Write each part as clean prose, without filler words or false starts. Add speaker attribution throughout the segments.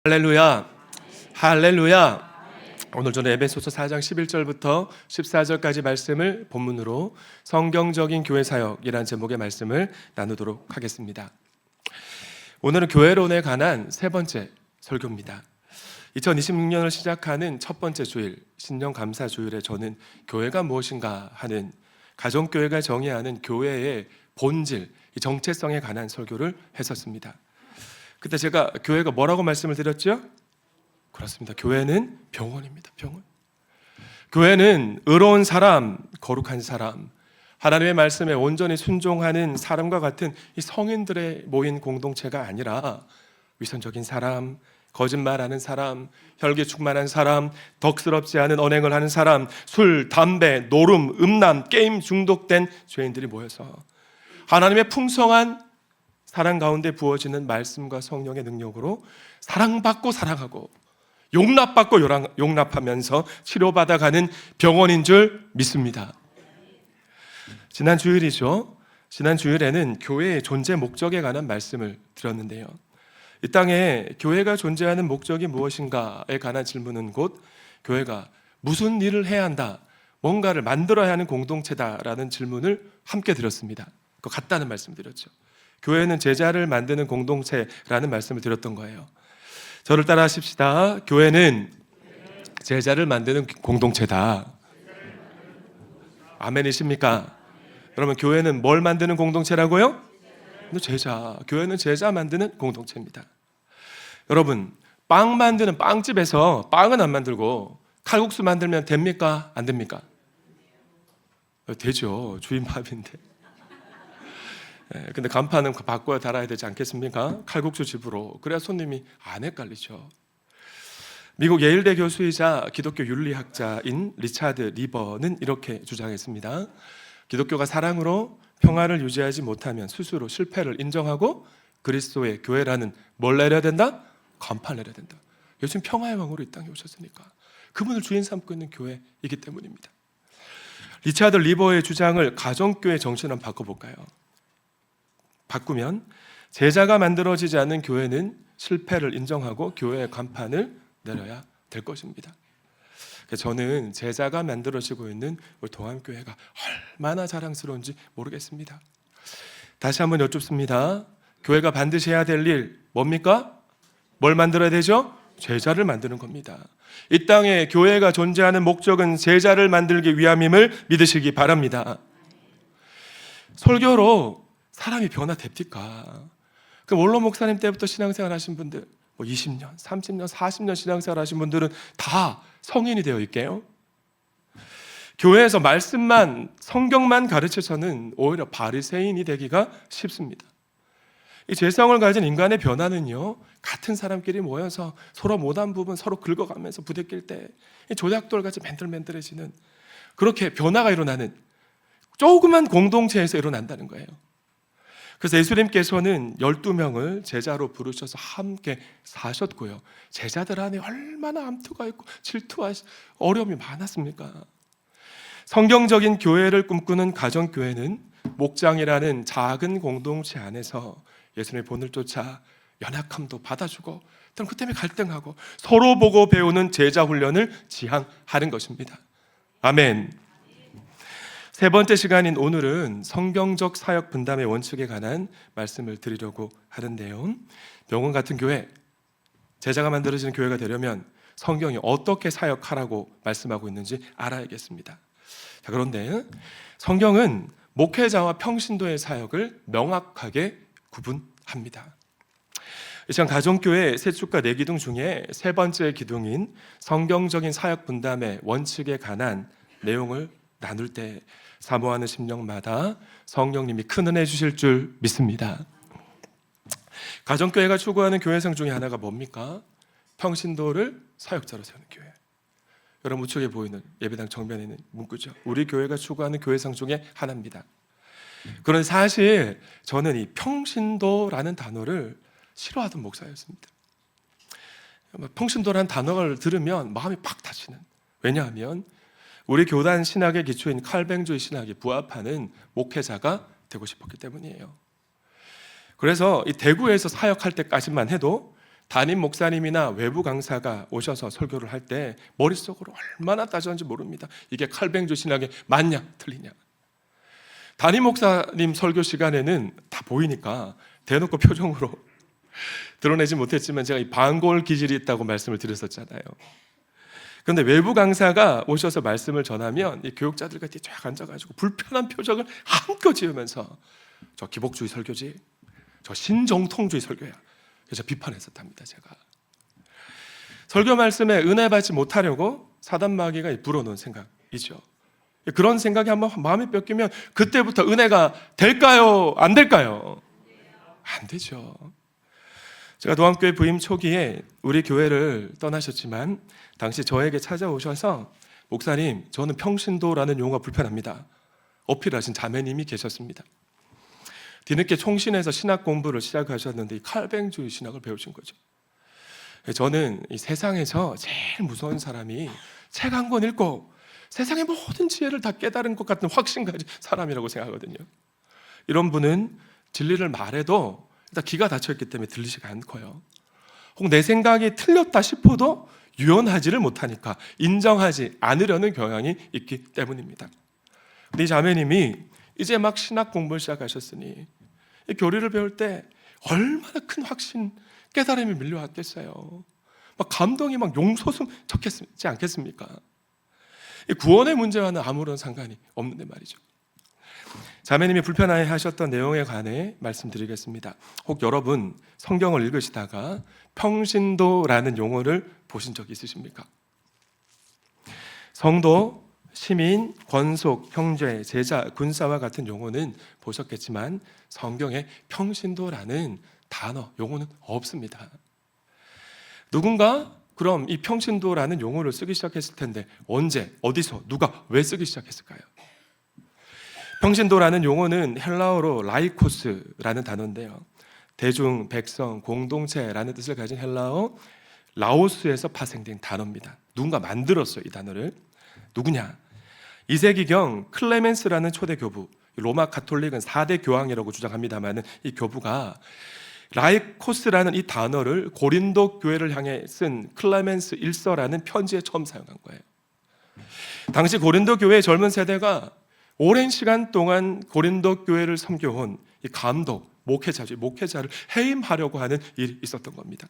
Speaker 1: 할렐루야, 할렐루야. 오늘 저는 에베소서 4장 11절부터 14절까지 말씀을 본문으로 성경적인 교회 사역이라는 제목의 말씀을 나누도록 하겠습니다. 오늘은 교회론에 관한 세 번째 설교입니다. 2026년을 시작하는 첫 번째 주일, 신년 감사 주일에 저는 교회가 무엇인가 하는 가정교회가 정의하는 교회의 본질, 이 정체성에 관한 설교를 했었습니다. 그때 제가 교회가 뭐라고 말씀을 드렸죠? 그렇습니다. 교회는 병원입니다. 병원. 교회는 의로운 사람, 거룩한 사람, 하나님의 말씀에 온전히 순종하는 사람과 같은 이 성인들의 모인 공동체가 아니라 위선적인 사람, 거짓말하는 사람, 혈기 충만한 사람, 덕스럽지 않은 언행을 하는 사람, 술, 담배, 노름, 음란, 게임 중독된 죄인들이 모여서 하나님의 풍성한 사랑 가운데 부어지는 말씀과 성령의 능력으로 사랑받고 사랑하고 용납받고 용납하면서 치료받아가는 병원인 줄 믿습니다. 지난 주일이죠. 지난 주일에는 교회의 존재 목적에 관한 말씀을 드렸는데요. 이 땅에 교회가 존재하는 목적이 무엇인가에 관한 질문은 곧 교회가 무슨 일을 해야 한다, 뭔가를 만들어야 하는 공동체다라는 질문을 함께 드렸습니다. 그거 같다는 말씀 드렸죠. 교회는 제자를 만드는 공동체라는 말씀을 드렸던 거예요. 저를 따라 하십시다. 교회는 제자를 만드는 공동체다. 아멘이십니까? 그러면 교회는 뭘 만드는 공동체라고요? 제자. 교회는 제자 만드는 공동체입니다. 여러분, 빵 만드는 빵집에서 빵은 안 만들고 칼국수 만들면 됩니까? 안 됩니까? 되죠. 주인 밥인데. 근데 간판은 바꿔야 달아야 되지 않겠습니까? 칼국수 집으로. 그래야 손님이 안 헷갈리죠. 미국 예일대 교수이자 기독교 윤리학자인 리차드 리버는 이렇게 주장했습니다. 기독교가 사랑으로 평화를 유지하지 못하면 스스로 실패를 인정하고 그리스도의 교회라는 뭘 내려야 된다? 간판을 내려야 된다. 요즘 평화의 왕으로 이 땅에 오셨으니까 그분을 주인 삼고 있는 교회이기 때문입니다. 리차드 리버의 주장을 가정교회 정신으로 한번 바꿔볼까요? 바꾸면 제자가 만들어지지 않는 교회는 실패를 인정하고 교회의 간판을 내려야 될 것입니다. 저는 제자가 만들어지고 있는 우리 동암교회가 얼마나 자랑스러운지 모르겠습니다. 다시 한번 여쭙습니다. 교회가 반드시 해야 될 일 뭡니까? 뭘 만들어야 되죠? 제자를 만드는 겁니다. 이 땅에 교회가 존재하는 목적은 제자를 만들기 위함임을 믿으시기 바랍니다. 설교로 사람이 변화됩니까? 그 원로 목사님 때부터 신앙생활 하신 분들 20년, 30년, 40년 신앙생활 하신 분들은 다 성인이 되어 있게요. 교회에서 말씀만, 성경만 가르쳐서는 오히려 바리새인이 되기가 쉽습니다. 이 죄성을 가진 인간의 변화는요, 같은 사람끼리 모여서 서로 못한 부분 서로 긁어가면서 부대낄 때 조약돌같이 맨들맨들해지는 그렇게 변화가 일어나는 조그만 공동체에서 일어난다는 거예요. 그래서 예수님께서는 12명을 제자로 부르셔서 함께 사셨고요. 제자들 안에 얼마나 암투가 있고 질투와 어려움이 많았습니까? 성경적인 교회를 꿈꾸는 가정교회는 목장이라는 작은 공동체 안에서 예수님의 본을 쫓아 연약함도 받아주고 또 그 때문에 갈등하고 서로 보고 배우는 제자 훈련을 지향하는 것입니다. 아멘. 세 번째 시간인 오늘은 성경적 사역 분담의 원칙에 관한 말씀을 드리려고 하는데요. 병원 같은 교회, 제자가 만들어지는 교회가 되려면 성경이 어떻게 사역하라고 말씀하고 있는지 알아야겠습니다. 자, 그런데 성경은 목회자와 평신도의 사역을 명확하게 구분합니다. 이 시간 가정교회 세 축과 네 기둥 중에 세 번째 기둥인 성경적인 사역 분담의 원칙에 관한 내용을 나눌 때 사모하는 심령마다 성령님이 큰 은혜 주실 줄 믿습니다. 가정교회가 추구하는 교회상 중에 하나가 뭡니까? 평신도를 사역자로 세우는 교회. 여러분 우측에 보이는 예배당 정면에 있는 문구죠. 우리 교회가 추구하는 교회상 중에 하나입니다. 그런데 사실 저는 이 평신도라는 단어를 싫어하던 목사였습니다. 평신도라는 단어를 들으면 마음이 팍 다치는. 왜냐하면 우리 교단 신학의 기초인 칼뱅주의 신학에 부합하는 목회자가 되고 싶었기 때문이에요. 그래서 이 대구에서 사역할 때까지만 해도 담임 목사님이나 외부 강사가 오셔서 설교를 할 때 머릿속으로 얼마나 따졌는지 모릅니다. 이게 칼뱅주 신학에 맞냐 틀리냐. 담임 목사님 설교 시간에는 다 보이니까 대놓고 표정으로 드러내지 못했지만 제가 이 반골 기질이 있다고 말씀을 드렸었잖아요. 그런데 외부 강사가 오셔서 말씀을 전하면 이 교육자들과 쫙 앉아가지고 불편한 표정을 한껏 지으면서 저 기복주의 설교지, 저 신정통주의 설교야. 그래서 비판했었답니다. 제가 설교 말씀에 은혜 받지 못하려고 사단 마귀가 불어넣은 생각이죠. 그런 생각이 한번 마음에 뺏기면 그때부터 은혜가 될까요? 안 될까요? 안 되죠. 제가 도안교회 부임 초기에 우리 교회를 떠나셨지만 당시 저에게 찾아오셔서 목사님, 저는 평신도라는 용어가 불편합니다. 어필하신 자매님이 계셨습니다. 뒤늦게 총신에서 신학 공부를 시작하셨는데 이 칼뱅주의 신학을 배우신 거죠. 저는 이 세상에서 제일 무서운 사람이 책 한 권 읽고 세상의 모든 지혜를 다 깨달은 것 같은 확신 가진 사람이라고 생각하거든요. 이런 분은 진리를 말해도 일단 귀가 닫혀있기 때문에 들리지가 않고요. 혹 내 생각이 틀렸다 싶어도 유연하지를 못하니까 인정하지 않으려는 경향이 있기 때문입니다. 근데 이 자매님이 이제 막 신학 공부를 시작하셨으니 이 교리를 배울 때 얼마나 큰 확신, 깨달음이 밀려왔겠어요. 막 감동이 막 용솟음 쳤겠지 않겠습니까? 이 구원의 문제와는 아무런 상관이 없는데 말이죠. 자매님이 불편해 하셨던 내용에 관해 말씀드리겠습니다. 혹 여러분 성경을 읽으시다가 평신도라는 용어를 보신 적 있으십니까? 성도, 시민, 권속, 형제, 제자, 군사와 같은 용어는 보셨겠지만 성경에 평신도라는 단어, 용어는 없습니다. 누군가 그럼 이 평신도라는 용어를 쓰기 시작했을 텐데 언제, 어디서, 누가, 왜 쓰기 시작했을까요? 평신도라는 용어는 헬라어로 라이코스라는 단어인데요. 대중, 백성, 공동체라는 뜻을 가진 헬라어 라오스에서 파생된 단어입니다. 누군가 만들었어요, 이 단어를. 누구냐? 2세기경 클레멘스라는 초대 교부, 로마 가톨릭은 4대 교황이라고 주장합니다만 이 교부가 라이코스라는 이 단어를 고린도 교회를 향해 쓴 클레멘스 1서라는 편지에 처음 사용한 거예요. 당시 고린도 교회의 젊은 세대가 오랜 시간 동안 고린도 교회를 섬겨온 이 감독, 목회자를 해임하려고 하는 일이 있었던 겁니다.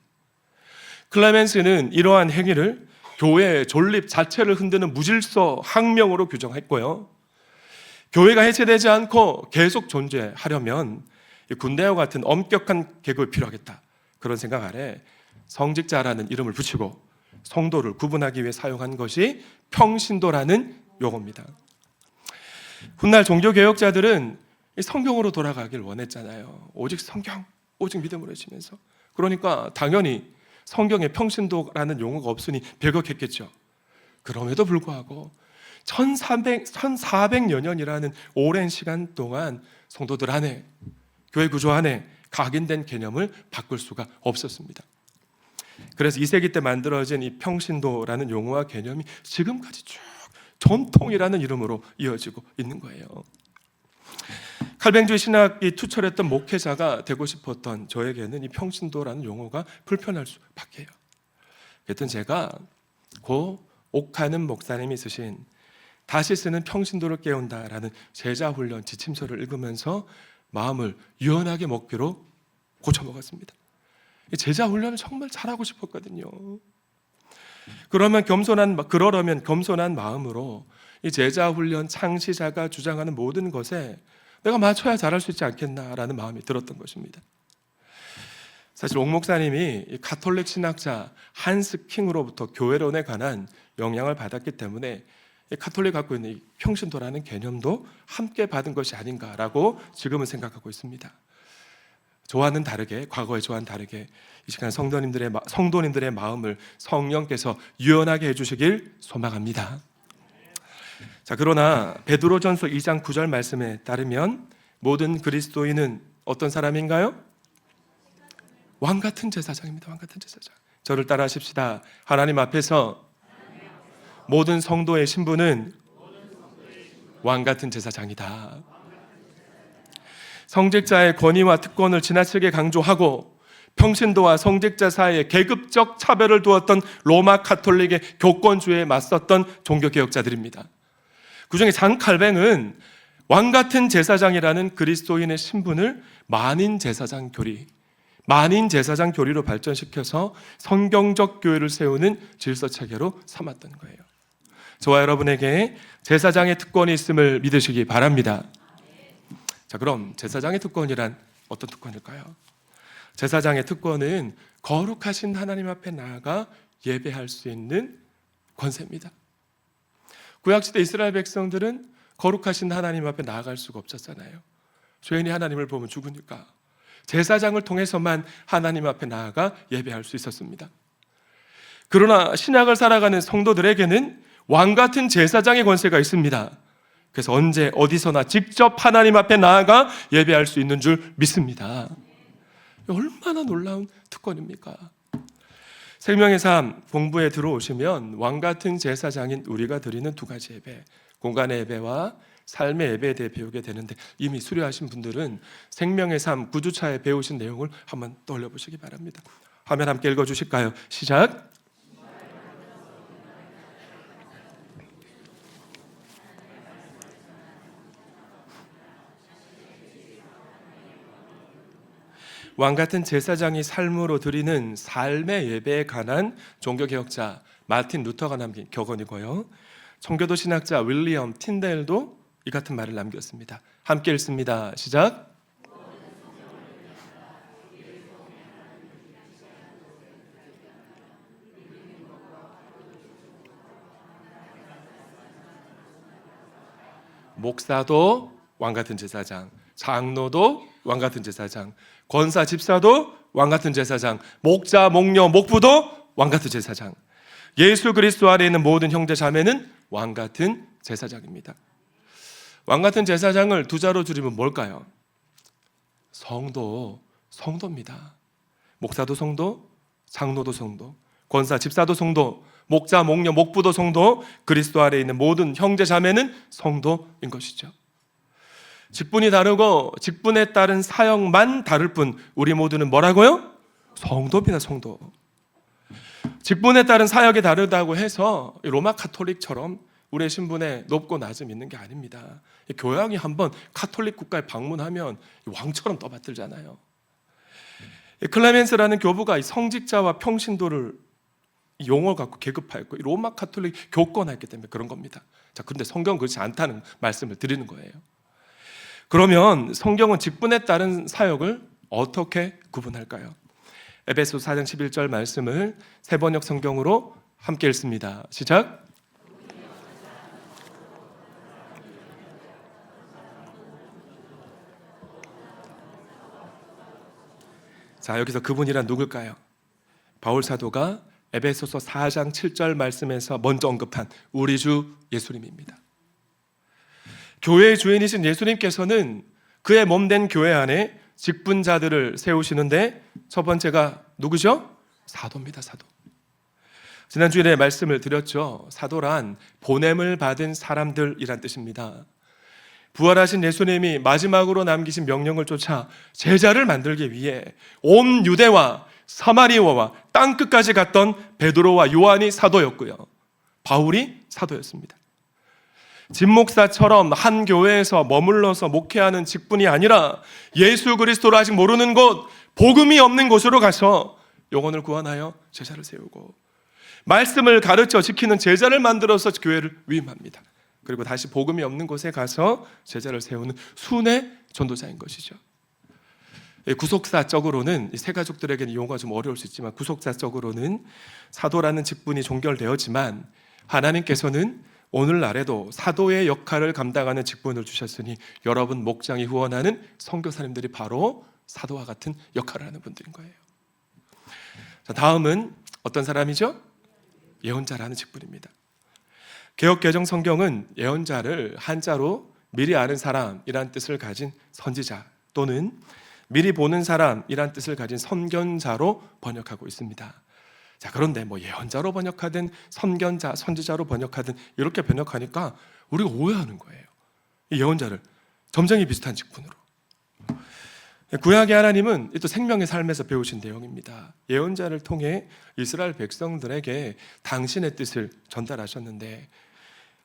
Speaker 1: 클레멘스는 이러한 행위를 교회의 존립 자체를 흔드는 무질서 항명으로 규정했고요. 교회가 해체되지 않고 계속 존재하려면 군대와 같은 엄격한 계급이 필요하겠다. 그런 생각 아래 성직자라는 이름을 붙이고 성도를 구분하기 위해 사용한 것이 평신도라는 용어입니다. 훗날 종교개혁자들은 성경으로 돌아가길 원했잖아요. 오직 성경, 오직 믿음으로 해지면서. 그러니까 당연히 성경에 평신도라는 용어가 없으니 배격했겠죠. 그럼에도 불구하고 1400여 년이라는 오랜 시간 동안 성도들 안에, 교회 구조 안에 각인된 개념을 바꿀 수가 없었습니다. 그래서 2세기 때 만들어진 이 평신도라는 용어와 개념이 지금까지 쭉 전통이라는 이름으로 이어지고 있는 거예요. 칼뱅주의 신학이 투철했던 목회자가 되고 싶었던 저에게는 이 평신도라는 용어가 불편할 수밖에요. 그랬던 제가 고 옥하는 목사님이 쓰신 다시 쓰는 평신도를 깨운다라는 제자훈련 지침서를 읽으면서 마음을 유연하게 먹기로 고쳐먹었습니다. 제자훈련을 정말 잘하고 싶었거든요. 그러려면 겸손한 마음으로 이 제자훈련 창시자가 주장하는 모든 것에 내가 맞춰야 잘할 수 있지 않겠나라는 마음이 들었던 것입니다. 사실 옥 목사님이 가톨릭 신학자 한스 킹으로부터 교회론에 관한 영향을 받았기 때문에 가톨릭 갖고 있는 이 평신도라는 개념도 함께 받은 것이 아닌가라고 지금은 생각하고 있습니다. 저와는 다르게, 과거의 저와는 다르게 이 시간 성도님들의 마음을 성령께서 유연하게 해주시길 소망합니다. 자, 그러나 베드로전서 2장 9절 말씀에 따르면 모든 그리스도인은 어떤 사람인가요? 왕 같은 제사장입니다. 왕 같은 제사장. 저를 따라 하십시다. 하나님 앞에서 모든 성도의 신분은 왕 같은 제사장이다. 성직자의 권위와 특권을 지나치게 강조하고 평신도와 성직자 사이에 계급적 차별을 두었던 로마 가톨릭의 교권주의에 맞섰던 종교개혁자들입니다. 그중에 장 칼뱅은 왕같은 제사장이라는 그리스도인의 신분을 만인제사장 교리로 발전시켜서 성경적 교회를 세우는 질서체계로 삼았던 거예요. 저와 여러분에게 제사장의 특권이 있음을 믿으시기 바랍니다. 자, 그럼 제사장의 특권이란 어떤 특권일까요? 제사장의 특권은 거룩하신 하나님 앞에 나아가 예배할 수 있는 권세입니다. 구약시대 이스라엘 백성들은 거룩하신 하나님 앞에 나아갈 수가 없었잖아요. 죄인이 하나님을 보면 죽으니까 제사장을 통해서만 하나님 앞에 나아가 예배할 수 있었습니다. 그러나 신약을 살아가는 성도들에게는 왕같은 제사장의 권세가 있습니다. 그래서 언제 어디서나 직접 하나님 앞에 나아가 예배할 수 있는 줄 믿습니다. 얼마나 놀라운 특권입니까? 생명의 삶 공부에 들어오시면 왕같은 제사장인 우리가 드리는 두 가지 예배, 공간의 예배와 삶의 예배에 대해 배우게 되는데, 이미 수료하신 분들은 생명의 삶 9주차에 배우신 내용을 한번 떠올려 보시기 바랍니다. 화면 함께 읽어주실까요? 시작! 왕같은 제사장이 삶으로 드리는 삶의 예배에 관한 종교개혁자 마틴 루터가 남긴 격언이고요, 청교도 신학자 윌리엄 틴데일도 이 같은 말을 남겼습니다. 함께 읽습니다. 시작! 목사도 왕같은 제사장, 장로도 왕같은 제사장, 권사 집사도 왕같은 제사장, 목자, 목녀, 목부도 왕같은 제사장, 예수 그리스도 안에 있는 모든 형제 자매는 왕같은 제사장입니다. 왕같은 제사장을 두 자로 줄이면 뭘까요? 성도입니다. 목사도 성도, 장로도 성도, 권사 집사도 성도, 목자, 목녀, 목부도 성도, 그리스도 안에 있는 모든 형제 자매는 성도인 것이죠. 직분이 다르고 직분에 따른 사역만 다를 뿐 우리 모두는 뭐라고요? 성도입니다. 성도. 직분에 따른 사역이 다르다고 해서 로마 가톨릭처럼 우리의 신분에 높고 낮음이 있는 게 아닙니다. 교황이 한번 가톨릭 국가에 방문하면 왕처럼 떠받들잖아요. 클레멘스라는 교부가 성직자와 평신도를 용어를 갖고 계급하였고 로마 가톨릭 교권했기 때문에 그런 겁니다. 자, 그런데 성경은 그렇지 않다는 말씀을 드리는 거예요. 그러면 성경은 직분에 따른 사역을 어떻게 구분할까요? 에베소서 4장 11절 말씀을 세번역 성경으로 함께 읽습니다. 시작! 자, 여기서 그분이란 누굴까요? 바울 사도가 에베소서 4장 7절 말씀에서 먼저 언급한 우리 주 예수님입니다. 교회의 주인이신 예수님께서는 그의 몸된 교회 안에 직분자들을 세우시는데 첫 번째가 누구죠? 사도입니다. 사도. 지난 주일에 말씀을 드렸죠. 사도란 보냄을 받은 사람들이란 뜻입니다. 부활하신 예수님이 마지막으로 남기신 명령을 쫓아 제자를 만들기 위해 온 유대와 사마리아와 땅끝까지 갔던 베드로와 요한이 사도였고요, 바울이 사도였습니다. 진목사처럼 한 교회에서 머물러서 목회하는 직분이 아니라 예수 그리스도를 아직 모르는 곳, 복음이 없는 곳으로 가서 영혼을 구원하여 제자를 세우고 말씀을 가르쳐 지키는 제자를 만들어서 교회를 위임합니다. 그리고 다시 복음이 없는 곳에 가서 제자를 세우는 순회 전도자인 것이죠. 구속사적으로는 세 가족들에게는 용어가 좀 어려울 수 있지만 구속사적으로는 사도라는 직분이 종결되었지만 하나님께서는 오늘날에도 사도의 역할을 감당하는 직분을 주셨으니 여러분 목장이 후원하는 선교사님들이 바로 사도와 같은 역할을 하는 분들인 거예요. 자, 다음은 어떤 사람이죠? 예언자라는 직분입니다. 개역개정 성경은 예언자를 한자로 미리 아는 사람이란 뜻을 가진 선지자 또는 미리 보는 사람이란 뜻을 가진 선견자로 번역하고 있습니다. 자, 그런데 예언자로 번역하든 선견자, 선지자로 번역하든 이렇게 번역하니까 우리가 오해하는 거예요. 이 예언자를 점쟁이 비슷한 직분으로. 구약의 하나님은 또 생명의 삶에서 배우신 내용입니다. 예언자를 통해 이스라엘 백성들에게 당신의 뜻을 전달하셨는데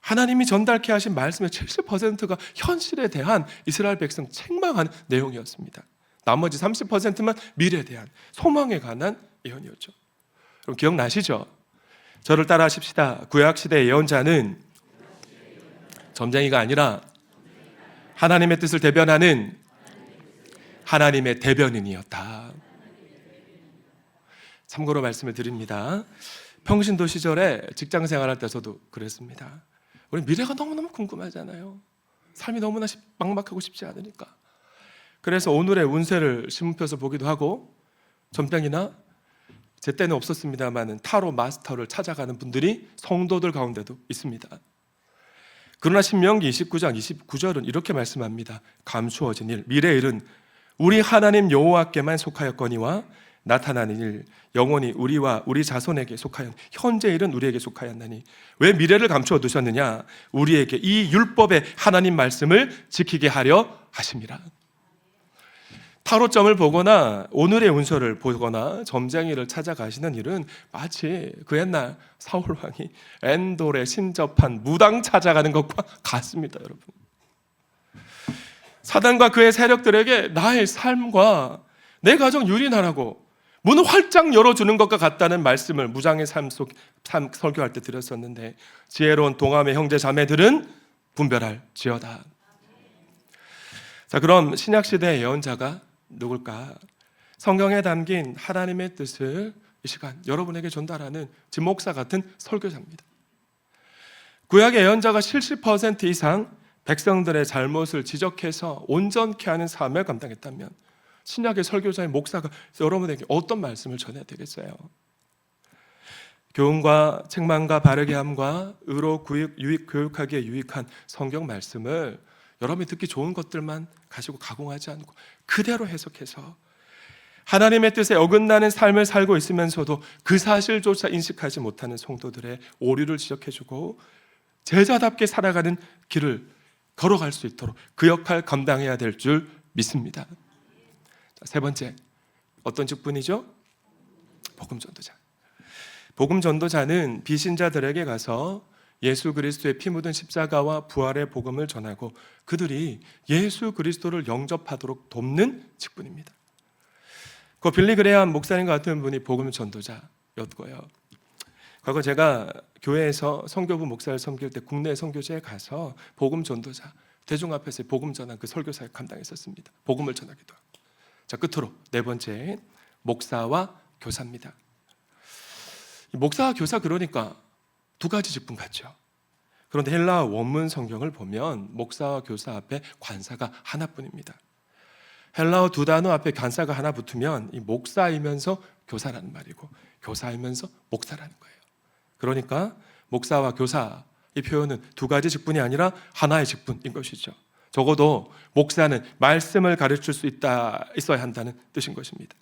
Speaker 1: 하나님이 전달케 하신 말씀의 70%가 현실에 대한 이스라엘 백성 책망한 내용이었습니다. 나머지 30%만 미래에 대한 소망에 관한 예언이었죠. 그럼 기억나시죠? 저를 따라 하십시다. 구약시대의 예언자는 점쟁이가 아니라 하나님의 뜻을 대변하는 하나님의 대변인이었다. 참고로 말씀을 드립니다. 평신도 시절에 직장 생활할 때 저도 그랬습니다. 우리 미래가 너무너무 궁금하잖아요. 삶이 너무나 막막하고 쉽지 않으니까. 그래서 오늘의 운세를 신문표에서 보기도 하고 점장이나 제 때는 없었습니다만 타로 마스터를 찾아가는 분들이 성도들 가운데도 있습니다. 그러나 신명기 29장 29절은 이렇게 말씀합니다. 감추어진 일, 미래의 일은 우리 하나님 여호와께만 속하였거니와 나타나는 일 영원히 우리와 우리 자손에게 속하였 현재 일은 우리에게 속하였나니 왜 미래를 감추어 두셨느냐 우리에게 이 율법의 하나님 말씀을 지키게 하려 하심이라. 타로점을 보거나 오늘의 운서를 보거나 점쟁이를 찾아가시는 일은 마치 그 옛날 사울왕이 엔돌에 신접한 무당 찾아가는 것과 같습니다. 여러분, 사단과 그의 세력들에게 나의 삶과 내 가정 유린하라고 문을 활짝 열어주는 것과 같다는 말씀을 무장의 삶 설교할 때 드렸었는데 지혜로운 동암의 형제 자매들은 분별할지어다. 자, 그럼 신약시대의 예언자가 누굴까? 성경에 담긴 하나님의 뜻을 이 시간 여러분에게 전달하는 진목사 같은 설교자입니다. 구약의 예언자가 70% 이상 백성들의 잘못을 지적해서 온전케 하는 사명을 감당했다면 신약의 설교자인 목사가 여러분에게 어떤 말씀을 전해야 되겠어요? 교훈과 책망과 바르게 함과 의로 교육하기에 유익한 성경 말씀을 여러분이 듣기 좋은 것들만 가지고 가공하지 않고 그대로 해석해서 하나님의 뜻에 어긋나는 삶을 살고 있으면서도 그 사실조차 인식하지 못하는 성도들의 오류를 지적해주고 제자답게 살아가는 길을 걸어갈 수 있도록 그 역할 감당해야 될 줄 믿습니다. 자, 세 번째, 어떤 직분이죠? 복음전도자. 복음전도자는 비신자들에게 가서 예수 그리스도의 피 묻은 십자가와 부활의 복음을 전하고 그들이 예수 그리스도를 영접하도록 돕는 직분입니다. 그 빌리 그레이엄 목사님 같은 분이 복음전도자였고요. 과거 제가 교회에서 선교부 목사를 섬길 때 국내 선교지에 가서 복음전도자, 대중 앞에서 복음 전한 그 설교사를 감당했었습니다. 복음을 전하기도 하고. 자, 끝으로 네 번째, 목사와 교사입니다. 목사와 교사 그러니까 두 가지 직분 같죠. 그런데 헬라어 원문 성경을 보면 목사와 교사 앞에 관사가 하나뿐입니다. 헬라어 두 단어 앞에 관사가 하나 붙으면 이 목사이면서 교사라는 말이고 교사이면서 목사라는 거예요. 그러니까 목사와 교사 이 표현은 두 가지 직분이 아니라 하나의 직분인 것이죠. 적어도 목사는 말씀을 가르칠 수 있어야 한다는 뜻인 것입니다.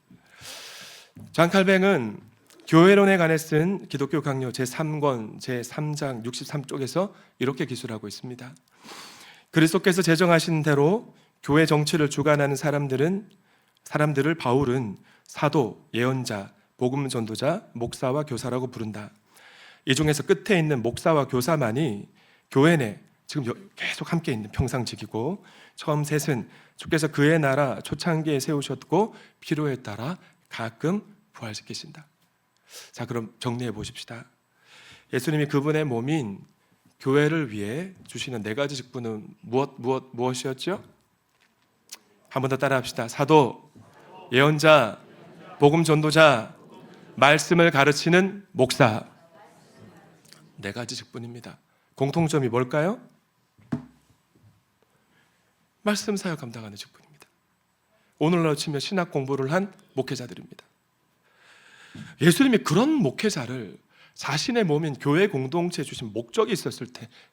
Speaker 1: 잔 칼뱅은 교회론에 관해 쓴 기독교 강요 제3권 제3장 63쪽에서 이렇게 기술하고 있습니다. 그리스도께서 제정하신 대로 교회 정치를 주관하는 사람들을 바울은 사도, 예언자, 복음 전도자, 목사와 교사라고 부른다. 이 중에서 끝에 있는 목사와 교사만이 교회 내 지금 계속 함께 있는 평상직이고 처음 셋은 주께서 그의 나라 초창기에 세우셨고 필요에 따라 가끔 부활시키신다. 자, 그럼 정리해 보십시다. 예수님이 그분의 몸인 교회를 위해 주시는 네 가지 직분은 무엇이었죠? 한 번 더 따라합시다. 사도, 예언자, 복음 전도자, 말씀을 가르치는 목사. 네 가지 직분입니다. 공통점이 뭘까요? 말씀 사역 감당하는 직분입니다. 오늘날로 치면 신학 공부를 한 목회자들입니다. 예수님이 그런 목회자를 자신의 몸인 교회 공동체에 주신 목적이 있었을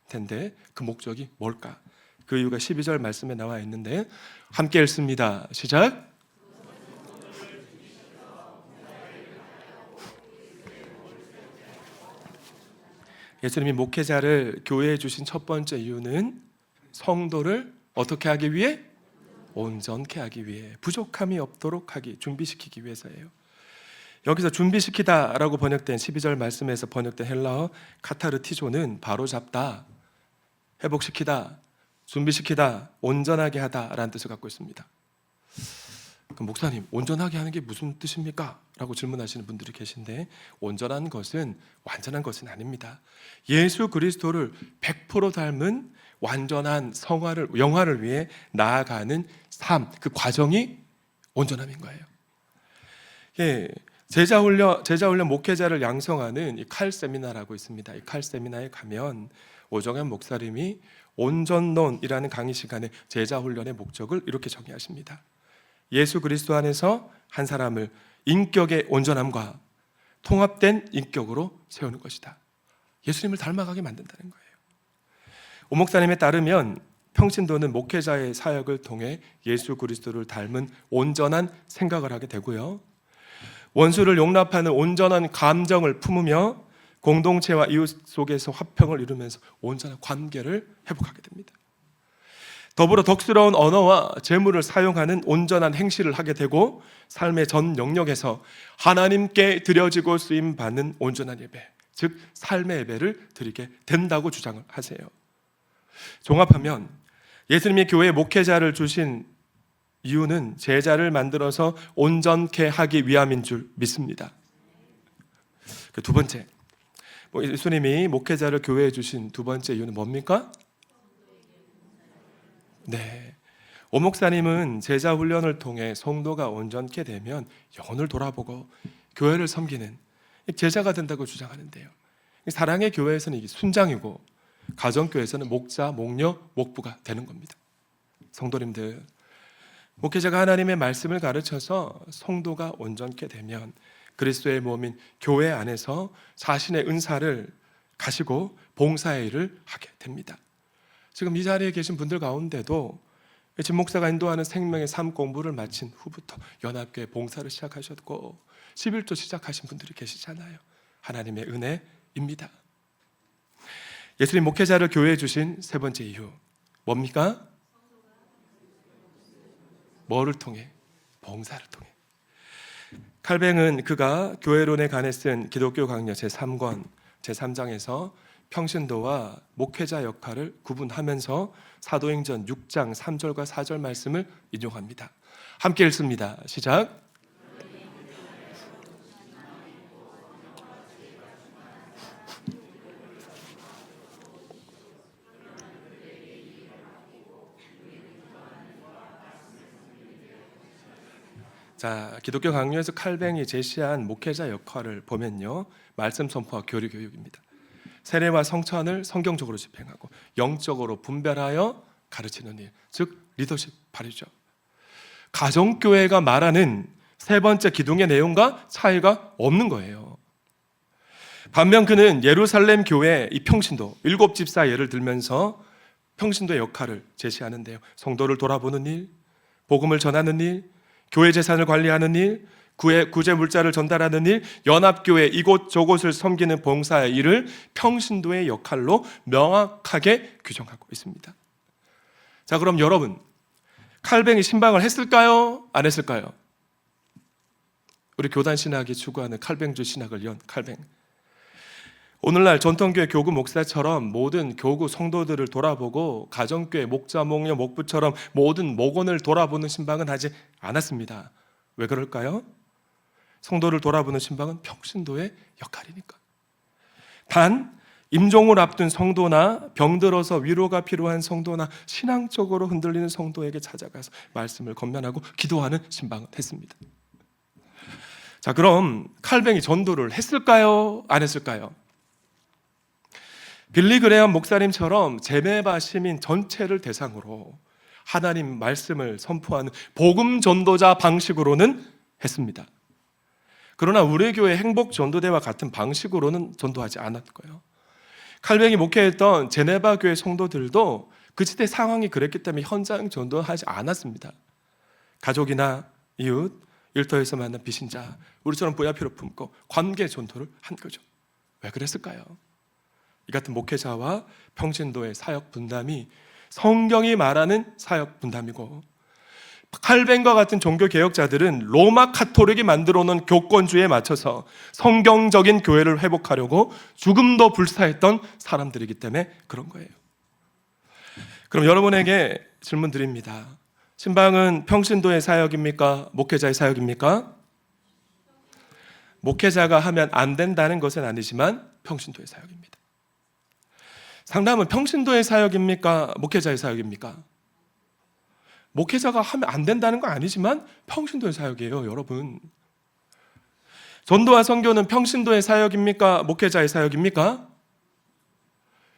Speaker 1: 텐데 그 목적이 뭘까? 그 이유가 12절 말씀에 나와 있는데 함께 읽습니다. 시작. 예수님이 목회자를 교회에 주신 첫 번째 이유는 성도를 어떻게 하기 위해? 온전케 하기 위해, 부족함이 없도록 하기, 준비시키기 위해서예요. 여기서 준비시키다라고 번역된 12절 말씀에서 번역된 헬라어 카타르티조는 바로잡다, 회복시키다, 준비시키다, 온전하게 하다라는 뜻을 갖고 있습니다. 그럼 목사님, 온전하게 하는 게 무슨 뜻입니까? 라고 질문하시는 분들이 계신데, 온전한 것은 완전한 것은 아닙니다. 예수 그리스도를 100% 닮은 완전한 영화를 위해 나아가는 삶, 그 과정이 온전함인 거예요. 예, 제자훈련 목회자를 양성하는 이 칼 세미나라고 있습니다. 이 칼 세미나에 가면 오정현 목사님이 온전론이라는 강의 시간에 제자훈련의 목적을 이렇게 정의하십니다. 예수 그리스도 안에서 한 사람을 인격의 온전함과 통합된 인격으로 세우는 것이다. 예수님을 닮아가게 만든다는 거예요. 오 목사님에 따르면 평신도는 목회자의 사역을 통해 예수 그리스도를 닮은 온전한 생각을 하게 되고요, 원수를 용납하는 온전한 감정을 품으며 공동체와 이웃 속에서 화평을 이루면서 온전한 관계를 회복하게 됩니다. 더불어 덕스러운 언어와 재물을 사용하는 온전한 행실을 하게 되고, 삶의 전 영역에서 하나님께 드려지고 쓰임받는 온전한 예배, 즉 삶의 예배를 드리게 된다고 주장을 하세요. 종합하면 예수님이 교회에 목회자를 주신 이유는 제자를 만들어서 온전케 하기 위함인 줄 믿습니다. 두 번째, 예수님이 목회자를 교회에 주신 두 번째 이유는 뭡니까? 네, 오 목사님은 제자 훈련을 통해 성도가 온전케 되면 영혼을 돌아보고 교회를 섬기는 제자가 된다고 주장하는데요, 사랑의 교회에서는 이게 순장이고 가정교회에서는 목자, 목녀, 목부가 되는 겁니다. 성도님들, 목회자가 하나님의 말씀을 가르쳐서 성도가 온전케 되면 그리스도의 몸인 교회 안에서 자신의 은사를 가시고 봉사의 일을 하게 됩니다. 지금 이 자리에 계신 분들 가운데도 진 목사가 인도하는 생명의 삶 공부를 마친 후부터 연합교회 봉사를 시작하셨고 11조 시작하신 분들이 계시잖아요. 하나님의 은혜입니다. 예수님 목회자를 교회에 주신 세 번째 이유 뭡니까? 뭐를 통해? 봉사를 통해. 칼뱅은 그가 교회론에 관해 쓴 기독교 강려 제3권 제3장에서 평신도와 목회자 역할을 구분하면서 사도행전 6장 3절과 4절 말씀을 인용합니다. 함께 읽습니다. 시작. 자, 기독교 강요에서 칼뱅이 제시한 목회자 역할을 보면요, 말씀 선포와 교리 교육입니다. 세례와 성찬을 성경적으로 집행하고 영적으로 분별하여 가르치는 일, 즉 리더십 발휘죠. 가정교회가 말하는 세 번째 기둥의 내용과 차이가 없는 거예요. 반면 그는 예루살렘 교회 이 평신도 7집사 예를 들면서 평신도의 역할을 제시하는데요, 성도를 돌아보는 일, 복음을 전하는 일, 교회 재산을 관리하는 일, 구제 물자를 전달하는 일, 연합교회 이곳저곳을 섬기는 봉사의 일을 평신도의 역할로 명확하게 규정하고 있습니다. 자, 그럼 여러분, 칼뱅이 신방을 했을까요? 안 했을까요? 우리 교단 신학이 추구하는 칼뱅주 신학을 연 칼뱅. 오늘날 전통교회 교구 목사처럼 모든 교구 성도들을 돌아보고 가정교회 목자, 목녀, 목부처럼 모든 목원을 돌아보는 신방은 하지 않았습니다. 왜 그럴까요? 성도를 돌아보는 신방은 평신도의 역할이니까. 단 임종을 앞둔 성도나 병들어서 위로가 필요한 성도나 신앙적으로 흔들리는 성도에게 찾아가서 말씀을 권면하고 기도하는 신방은 했습니다. 자, 그럼 칼뱅이 전도를 했을까요? 안 했을까요? 빌리 그레엄 목사님처럼 제네바 시민 전체를 대상으로 하나님 말씀을 선포하는 복음 전도자 방식으로는 했습니다. 그러나 우리 교회 행복 전도대와 같은 방식으로는 전도하지 않았고요, 칼뱅이 목회했던 제네바 교회 성도들도 그 시대 상황이 그랬기 때문에 현장 전도하지 않았습니다. 가족이나 이웃, 일터에서 만난 비신자, 우리처럼 보야피로 품고 관계 전도를 한 거죠. 왜 그랬을까요? 이 같은 목회자와 평신도의 사역 분담이 성경이 말하는 사역 분담이고, 칼뱅과 같은 종교 개혁자들은 로마 카톨릭이 만들어 놓은 교권주의에 맞춰서 성경적인 교회를 회복하려고 죽음도 불사했던 사람들이기 때문에 그런 거예요. 그럼 여러분에게 질문 드립니다. 신방은 평신도의 사역입니까? 목회자의 사역입니까? 목회자가 하면 안 된다는 것은 아니지만 평신도의 사역입니다. 상담은 평신도의 사역입니까? 목회자의 사역입니까? 목회자가 하면 안 된다는 건 아니지만 평신도의 사역이에요, 여러분. 전도와 선교는 평신도의 사역입니까? 목회자의 사역입니까?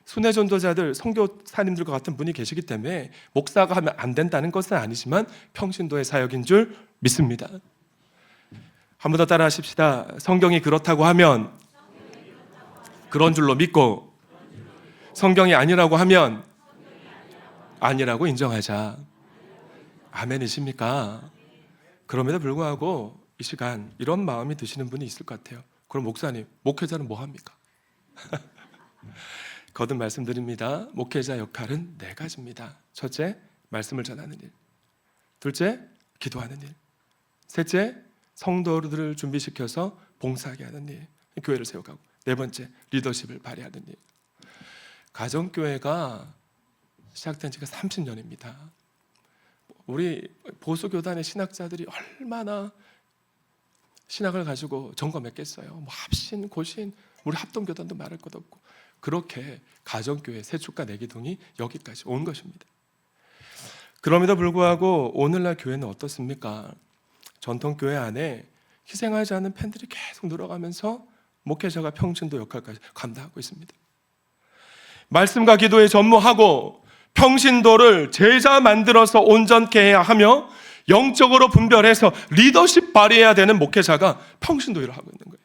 Speaker 1: 순회 전도자들, 선교사님들과 같은 분이 계시기 때문에 목사가 하면 안 된다는 것은 아니지만 평신도의 사역인 줄 믿습니다. 한 번 더 따라 하십시다. 성경이 그렇다고 하면 그런 줄로 믿고, 성경이 아니라고 하면 아니라고 인정하자. 아멘이십니까? 그럼에도 불구하고 이 시간 이런 마음이 드시는 분이 있을 것 같아요. 그럼 목사님, 목회자는 뭐 합니까? 거듭 말씀드립니다. 목회자 역할은 네 가지입니다. 첫째, 말씀을 전하는 일. 둘째, 기도하는 일. 셋째, 성도들을 준비시켜서 봉사하게 하는 일, 교회를 세워가고. 네 번째, 리더십을 발휘하는 일. 가정교회가 시작된 지가 30년입니다. 우리 보수교단의 신학자들이 얼마나 신학을 가지고 점검했겠어요. 뭐 합신, 고신, 우리 합동교단도 말할 것 없고. 그렇게 가정교회 세축과 내기둥이 여기까지 온 것입니다. 그럼에도 불구하고 오늘날 교회는 어떻습니까? 전통교회 안에 희생하지 않은 팬들이 계속 늘어가면서 목회자가 평신도 역할까지 감당하고 있습니다. 말씀과 기도에 전무하고 평신도를 제자 만들어서 온전케 해야 하며 영적으로 분별해서 리더십 발휘해야 되는 목회자가 평신도 일을 하고 있는 거예요.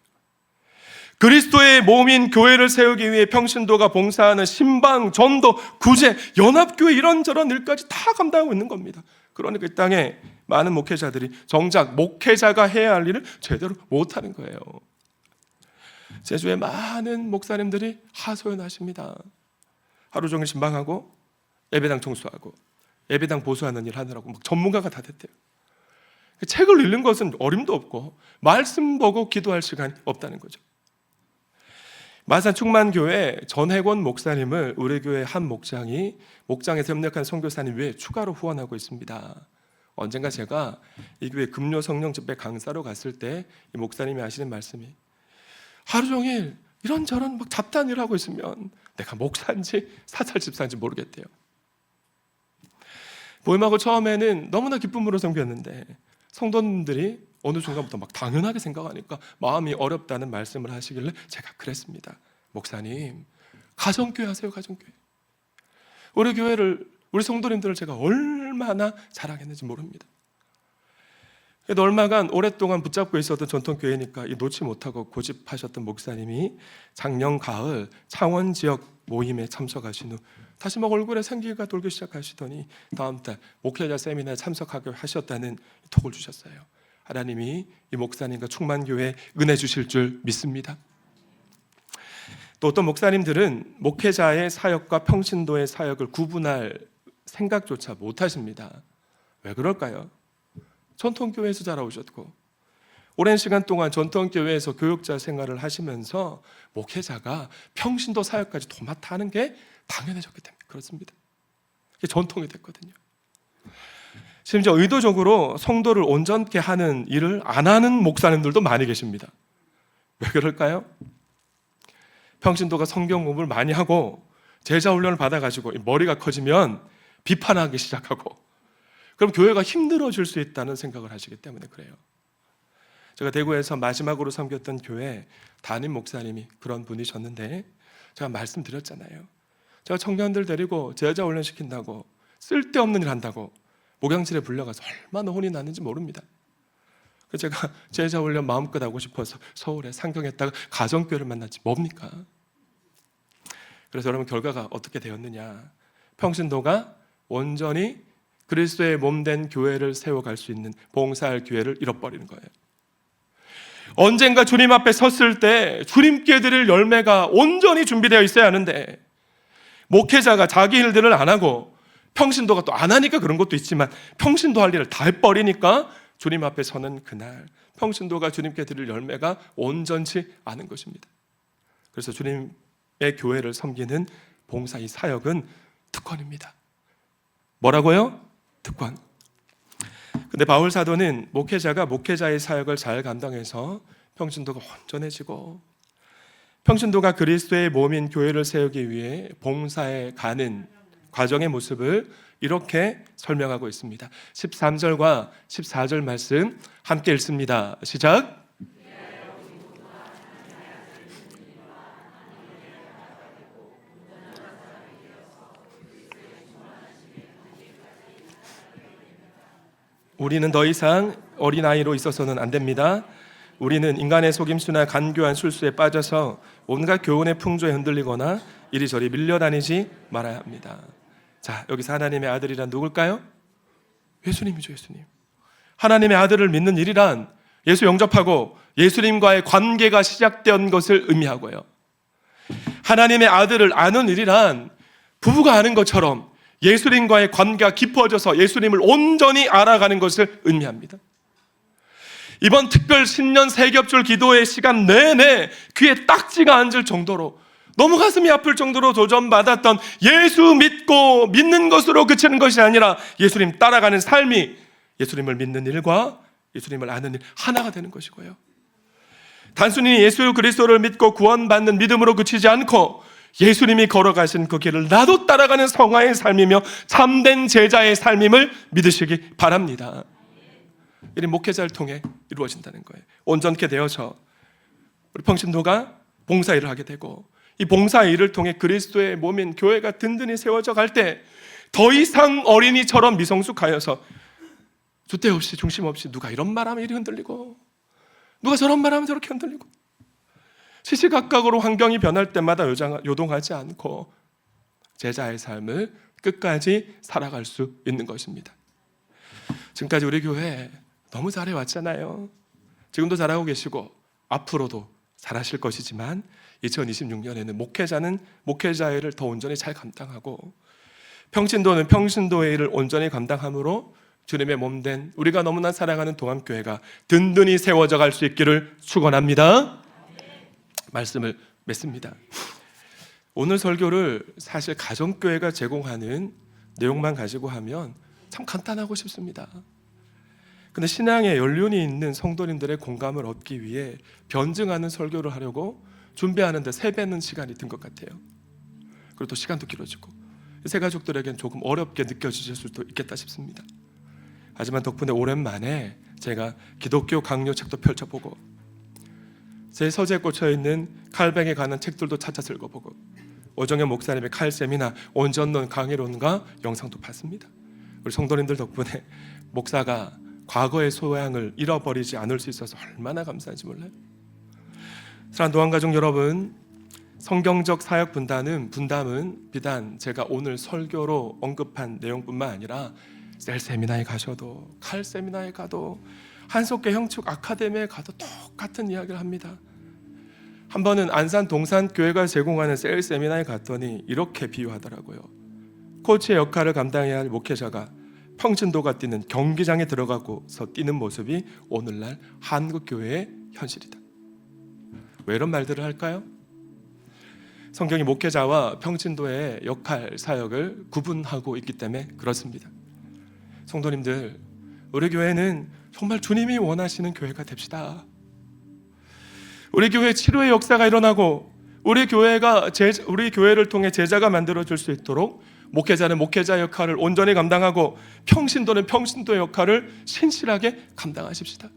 Speaker 1: 그리스도의 몸인 교회를 세우기 위해 평신도가 봉사하는 신방, 전도, 구제, 연합교회 이런저런 일까지 다 감당하고 있는 겁니다. 그러니까 이 땅에 많은 목회자들이 정작 목회자가 해야 할 일을 제대로 못하는 거예요. 제주에 많은 목사님들이 하소연하십니다. 하루 종일 신방하고 예배당 청소하고 예배당 보수하는 일 하느라고 막 전문가가 다 됐대요. 책을 읽는 것은 어림도 없고 말씀 보고 기도할 시간이 없다는 거죠. 마산 충만교회 전혜권 목사님을 우리 교회 한 목장이 목장에서 협력한 선교사님 외에 추가로 후원하고 있습니다. 언젠가 제가 이 교회 금요 성령 집회 강사로 갔을 때 이 목사님이 하시는 말씀이, 하루 종일 이런저런 막 잡다한 일을 하고 있으면 내가 목사인지 사찰 집사인지 모르겠대요. 모임하고 처음에는 너무나 기쁨으로 섬겼는데 성도님들이 어느 순간부터 막 당연하게 생각하니까 마음이 어렵다는 말씀을 하시길래 제가 그랬습니다. 목사님, 가정교회 하세요. 가정교회. 우리 교회를, 우리 성도님들을 제가 얼마나 사랑했는지 모릅니다. 그래도 얼마간 오랫동안 붙잡고 있었던 전통교회니까 놓지 못하고 고집하셨던 목사님이 작년 가을 창원 지역 모임에 참석하신 후 다시 막 얼굴에 생기가 돌기 시작하시더니 다음 달 목회자 세미나에 참석하게 하셨다는 톡을 주셨어요. 하나님이 이 목사님과 충만교회에 은혜 주실 줄 믿습니다. 또 어떤 목사님들은 목회자의 사역과 평신도의 사역을 구분할 생각조차 못하십니다. 왜 그럴까요? 전통교회에서 자라오셨고 오랜 시간 동안 전통교회에서 교육자 생활을 하시면서 목회자가 평신도 사역까지 도맡아 하는 게 당연해졌기 때문에 그렇습니다. 이게 전통이 됐거든요. 심지어 의도적으로 성도를 온전케 하는 일을 안 하는 목사님들도 많이 계십니다. 왜 그럴까요? 평신도가 성경 공부를 많이 하고 제자 훈련을 받아가지고 머리가 커지면 비판하기 시작하고 그럼 교회가 힘들어질 수 있다는 생각을 하시기 때문에 그래요. 제가 대구에서 마지막으로 섬겼던 교회 담임 목사님이 그런 분이셨는데 제가 말씀드렸잖아요. 제가 청년들 데리고 제자 훈련 시킨다고 쓸데없는 일 한다고 목양실에 불려가서 얼마나 혼이 났는지 모릅니다. 그래서 제가 제자 훈련 마음껏 하고 싶어서 서울에 상경했다가 가정교회를 만났지 뭡니까? 그래서 여러분 결과가 어떻게 되었느냐? 평신도가 온전히 그리스도의 몸된 교회를 세워갈 수 있는 봉사할 기회를 잃어버리는 거예요. 언젠가 주님 앞에 섰을 때 주님께 드릴 열매가 온전히 준비되어 있어야 하는데 목회자가 자기 일들을 안 하고 평신도가 또 안 하니까 그런 것도 있지만 평신도 할 일을 다 해버리니까 주님 앞에 서는 그날 평신도가 주님께 드릴 열매가 온전치 않은 것입니다. 그래서 주님의 교회를 섬기는 봉사 이 사역은 특권입니다. 뭐라고요? 특권. 근데 바울 사도는 목회자가 목회자의 사역을 잘 감당해서 평신도가 온전해지고 평신도가 그리스도의 몸인 교회를 세우기 위해 봉사에 가는 과정의 모습을 이렇게 설명하고 있습니다. 13절과 14절 말씀 함께 읽습니다. 시작. 우리는 더 이상 어린아이로 있어서는 안 됩니다. 우리는 인간의 속임수나 간교한 술수에 빠져서 온갖 교훈의 풍조에 흔들리거나 이리저리 밀려다니지 말아야 합니다. 자, 여기서 하나님의 아들이란 누굴까요? 예수님이죠, 예수님. 하나님의 아들을 믿는 일이란 예수 영접하고 예수님과의 관계가 시작된 것을 의미하고요. 하나님의 아들을 아는 일이란 부부가 아는 것처럼 예수님과의 관계가 깊어져서 예수님을 온전히 알아가는 것을 의미합니다. 이번 특별 신년 세겹줄 기도의 시간 내내 귀에 딱지가 앉을 정도로 너무 가슴이 아플 정도로 도전받았던 예수 믿고 믿는 것으로 그치는 것이 아니라 예수님 따라가는 삶이 예수님을 믿는 일과 예수님을 아는 일 하나가 되는 것이고요. 단순히 예수 그리스도를 믿고 구원받는 믿음으로 그치지 않고 예수님이 걸어가신 그 길을 나도 따라가는 성화의 삶이며 참된 제자의 삶임을 믿으시기 바랍니다. 이 목회자를 통해 이루어진다는 거예요. 온전케 되어서 우리 평신도가 봉사일을 하게 되고 이 봉사일을 통해 그리스도의 몸인 교회가 든든히 세워져 갈 때 더 이상 어린이처럼 미성숙하여서 주대 없이 중심 없이 누가 이런 말하면 이리 흔들리고 누가 저런 말하면 저렇게 흔들리고 시시각각으로 환경이 변할 때마다 요동하지 않고 제자의 삶을 끝까지 살아갈 수 있는 것입니다. 지금까지 우리 교회 너무 잘해왔잖아요. 지금도 잘하고 계시고 앞으로도 잘하실 것이지만 2026년에는 목회자는 목회자의 일을 더 온전히 잘 감당하고 평신도는 평신도의 일을 온전히 감당함으로 주님의 몸된 우리가 너무나 사랑하는 동암교회가 든든히 세워져 갈 수 있기를 축원합니다. 말씀을 맺습니다. 오늘 설교를 사실 가정교회가 제공하는 내용만 가지고 하면 참 간단하고 싶습니다. 근데 신앙에 연륜이 있는 성도님들의 공감을 얻기 위해 변증하는 설교를 하려고 준비하는데 3배는 시간이 든 것 같아요. 그리고 또 시간도 길어지고 새 가족들에겐 조금 어렵게 느껴지실 수도 있겠다 싶습니다. 하지만 덕분에 오랜만에 제가 기독교 강요 책도 펼쳐보고 제 서재에 꽂혀있는 칼뱅에 관한 책들도 찾아 읽어보고 오정현 목사님의 칼세미나 온전론 강의론과 영상도 봤습니다. 우리 성도님들 덕분에 목사가 과거의 소양을 잃어버리지 않을 수 있어서 얼마나 감사한지 몰라요. 사랑하는 도안가족 여러분, 성경적 사역 분담은 비단 제가 오늘 설교로 언급한 내용뿐만 아니라 셀 세미나에 가셔도 칼 세미나에 가도 한석계 형축 아카데미에 가도 똑같은 이야기를 합니다. 한 번은 안산 동산교회가 제공하는 셀 세미나에 갔더니 이렇게 비유하더라고요. 코치의 역할을 감당해야 할 목회자가 평신도가 뛰는 경기장에 들어가고서 뛰는 모습이 오늘날 한국교회의 현실이다. 왜 이런 말들을 할까요? 성경이 목회자와 평신도의 역할, 사역을 구분하고 있기 때문에 그렇습니다. 성도님들, 우리 교회는 정말 주님이 원하시는 교회가 됩시다. 우리 교회 치료의 역사가 일어나고 우리 교회를 통해 제자가 만들어질 수 있도록 목회자는 목회자 역할을 온전히 감당하고 평신도는 평신도의 역할을 신실하게 감당하십시다.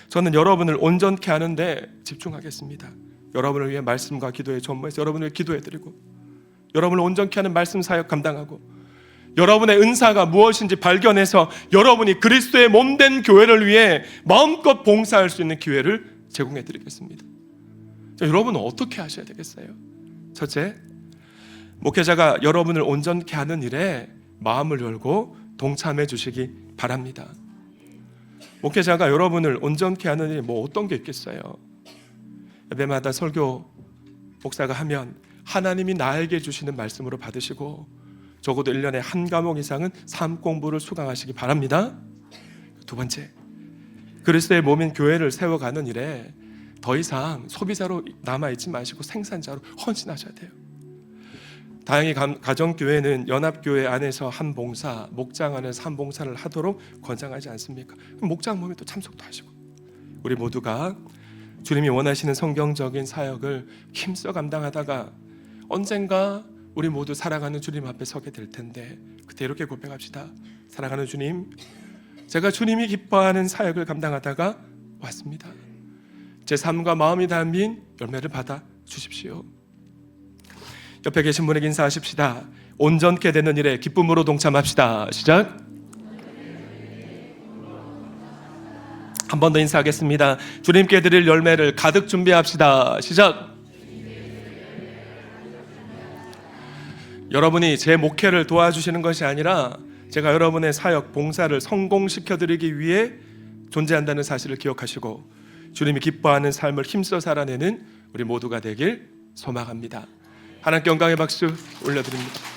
Speaker 1: 저는 여러분을 온전케 하는데 집중하겠습니다. 여러분을 위해 말씀과 기도에 전무해서 여러분을 위해 기도해드리고 여러분을 온전케 하는 말씀 사역 감당하고 여러분의 은사가 무엇인지 발견해서 여러분이 그리스도의 몸된 교회를 위해 마음껏 봉사할 수 있는 기회를 제공해드리겠습니다. 자, 여러분은 어떻게 하셔야 되겠어요? 첫째, 목회자가 여러분을 온전케 하는 일에 마음을 열고 동참해 주시기 바랍니다. 목회자가 여러분을 온전케 하는 일이 어떤 게 있겠어요? 예배마다 설교 목사가 하면 하나님이 나에게 주시는 말씀으로 받으시고 적어도 1년에 한 과목 이상은 삶 공부를 수강하시기 바랍니다. 두 번째, 그리스도의 몸인 교회를 세워가는 일에 더 이상 소비자로 남아있지 마시고 생산자로 헌신하셔야 돼요. 다행히 가정교회는 연합교회 안에서 한 봉사, 목장 안에서 한 봉사를 하도록 권장하지 않습니까? 목장 모임에 또 참석도 하시고, 우리 모두가 주님이 원하시는 성경적인 사역을 힘써 감당하다가 언젠가 우리 모두 사랑하는 주님 앞에 서게 될 텐데, 그때 이렇게 고백합시다. 사랑하는 주님, 제가 주님이 기뻐하는 사역을 감당하다가 왔습니다. 제 삶과 마음이 담긴 열매를 받아 주십시오. 옆에 계신 분에게 인사하십시다. 온전케 되는 일에 기쁨으로 동참합시다. 시작. 한 번 더 인사하겠습니다. 주님께 드릴 열매를 가득 준비합시다. 시작. 여러분이 제 목회를 도와주시는 것이 아니라 제가 여러분의 사역, 봉사를 성공시켜드리기 위해 존재한다는 사실을 기억하시고 주님이 기뻐하는 삶을 힘써 살아내는 우리 모두가 되길 소망합니다. 하나님께 영광의 박수 올려드립니다.